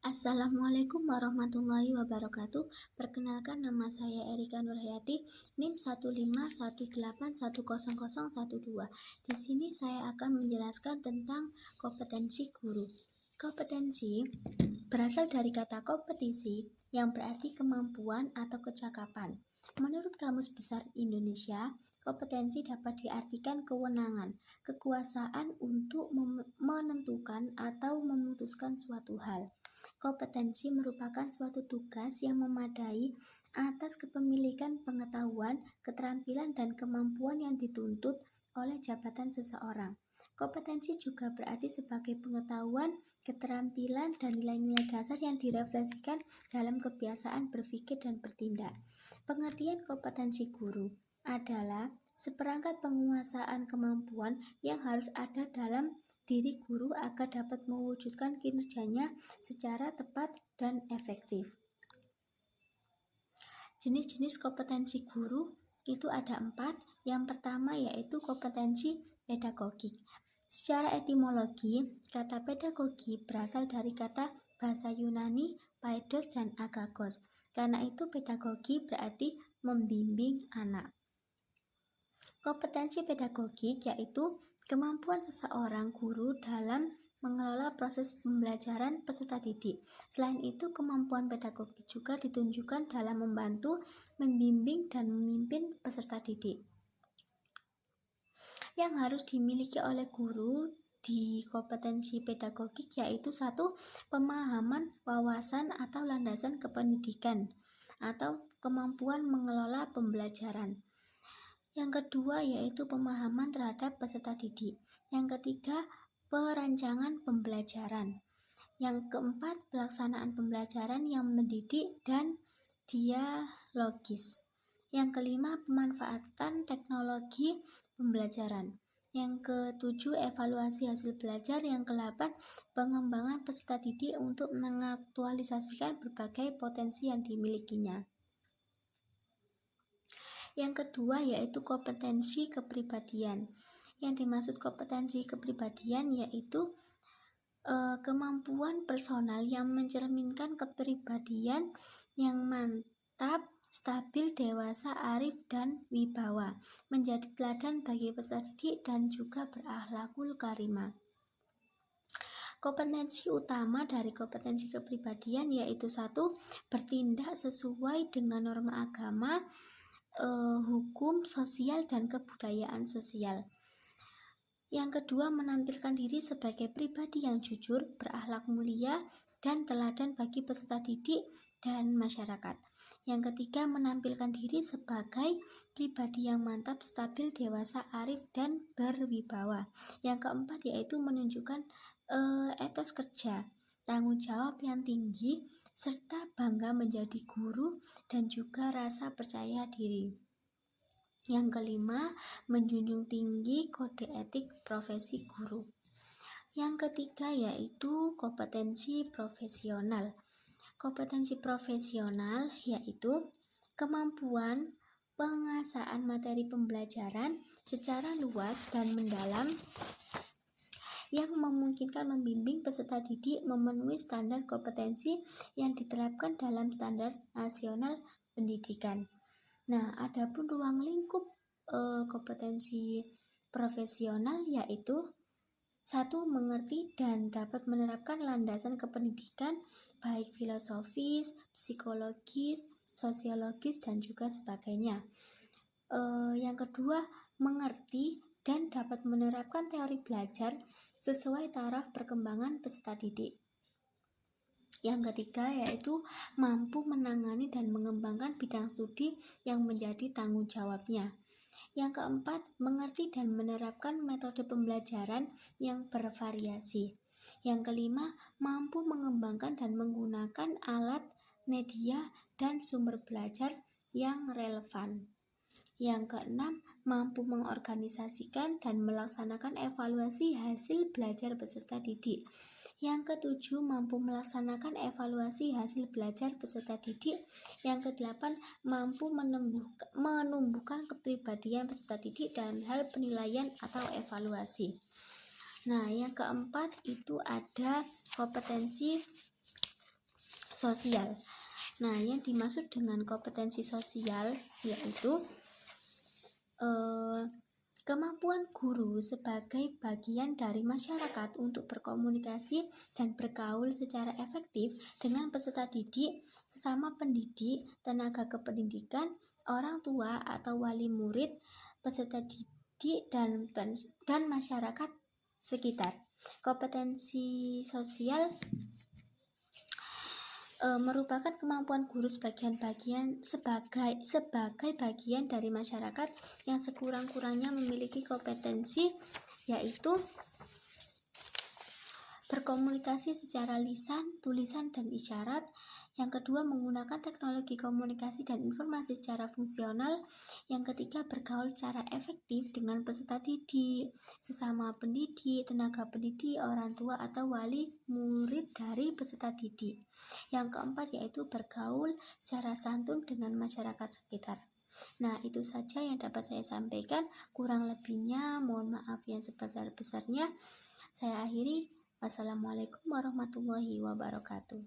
Assalamualaikum warahmatullahi wabarakatuh. Perkenalkan, nama saya Erika Nurhayati, NIM 151810012. Di sini saya akan menjelaskan tentang kompetensi guru. Kompetensi berasal dari kata kompetisi yang berarti kemampuan atau kecakapan. Menurut Kamus Besar Indonesia, kompetensi dapat diartikan kewenangan, kekuasaan untuk menentukan atau memutuskan suatu hal. Kompetensi merupakan suatu tugas yang memadai atas kepemilikan pengetahuan, keterampilan, dan kemampuan yang dituntut oleh jabatan seseorang. Kompetensi juga berarti sebagai pengetahuan, keterampilan, dan nilai-nilai dasar yang direfleksikan dalam kebiasaan berpikir dan bertindak. Pengertian kompetensi guru adalah seperangkat penguasaan kemampuan yang harus ada dalam diri guru agar dapat mewujudkan kinerjanya secara tepat dan efektif. Jenis-jenis kompetensi guru itu ada 4. Yang pertama yaitu kompetensi pedagogik. Secara etimologi, kata pedagogi berasal dari kata bahasa Yunani paidos dan agagos. Karena itu pedagogi berarti membimbing anak. Kompetensi pedagogik yaitu kemampuan seseorang guru dalam mengelola proses pembelajaran peserta didik. Selain itu, kemampuan pedagogik juga ditunjukkan dalam membantu, membimbing, dan memimpin peserta didik. Yang harus dimiliki oleh guru di kompetensi pedagogik yaitu 1. Pemahaman, wawasan, atau landasan kependidikan atau kemampuan mengelola pembelajaran. Yang kedua yaitu pemahaman terhadap peserta didik. Yang ketiga, perancangan pembelajaran. Yang keempat, pelaksanaan pembelajaran yang mendidik dan dialogis. Yang kelima, pemanfaatan teknologi pembelajaran. Yang ketujuh, evaluasi hasil belajar. Yang kedelapan, pengembangan peserta didik untuk mengaktualisasikan berbagai potensi yang dimilikinya. Yang kedua yaitu kompetensi kepribadian. Yang dimaksud kompetensi kepribadian yaitu kemampuan personal yang mencerminkan kepribadian yang mantap, stabil, dewasa, arif, dan wibawa, menjadi teladan bagi peserta didik dan juga berakhlakul karimah. Kompetensi utama dari kompetensi kepribadian yaitu 1. Bertindak sesuai dengan norma agama, hukum sosial, dan kebudayaan sosial. Yang kedua, menampilkan diri sebagai pribadi yang jujur, berakhlak mulia, dan teladan bagi peserta didik dan masyarakat. Yang ketiga, menampilkan diri sebagai pribadi yang mantap, stabil, dewasa, arif, dan berwibawa. Yang keempat yaitu menunjukkan etos kerja, tanggung jawab yang tinggi, serta bangga menjadi guru dan juga rasa percaya diri. Yang kelima, menjunjung tinggi kode etik profesi guru. Yang ketiga yaitu kompetensi profesional. Kompetensi profesional yaitu kemampuan penguasaan materi pembelajaran secara luas dan mendalam yang memungkinkan membimbing peserta didik memenuhi standar kompetensi yang diterapkan dalam standar nasional pendidikan. Nah, adapun ruang lingkup kompetensi profesional yaitu 1. Mengerti dan dapat menerapkan landasan kependidikan baik filosofis, psikologis, sosiologis, dan juga sebagainya. Yang kedua, mengerti dan dapat menerapkan teori belajar sesuai taraf perkembangan peserta didik. Yang ketiga yaitu mampu menangani dan mengembangkan bidang studi yang menjadi tanggung jawabnya. Yang keempat, mengerti dan menerapkan metode pembelajaran yang bervariasi. Yang kelima, mampu mengembangkan dan menggunakan alat, media, dan sumber belajar yang relevan. Yang keenam, mampu mengorganisasikan dan melaksanakan evaluasi hasil belajar peserta didik. Yang ketujuh, mampu melaksanakan evaluasi hasil belajar peserta didik. Yang kedelapan, mampu menumbuhkan kepribadian peserta didik dalam hal penilaian atau evaluasi. Nah, yang keempat itu ada kompetensi sosial. Nah, yang dimaksud dengan kompetensi sosial yaitu kemampuan guru sebagai bagian dari masyarakat untuk berkomunikasi dan bergaul secara efektif dengan peserta didik, sesama pendidik, tenaga kependidikan, orang tua atau wali murid, peserta didik, dan masyarakat sekitar. Kompetensi sosial merupakan kemampuan guru sebagai bagian dari masyarakat yang sekurang-kurangnya memiliki kompetensi yaitu berkomunikasi secara lisan, tulisan, dan isyarat. Yang kedua, menggunakan teknologi komunikasi dan informasi secara fungsional. Yang ketiga, bergaul secara efektif dengan peserta didik, sesama pendidik, tenaga pendidik, orang tua atau wali murid dari peserta didik. Yang keempat yaitu bergaul secara santun dengan masyarakat sekitar. Nah, itu saja yang dapat saya sampaikan. Kurang lebihnya mohon maaf yang sebesar-besarnya. Saya akhiri. Wassalamualaikum warahmatullahi wabarakatuh.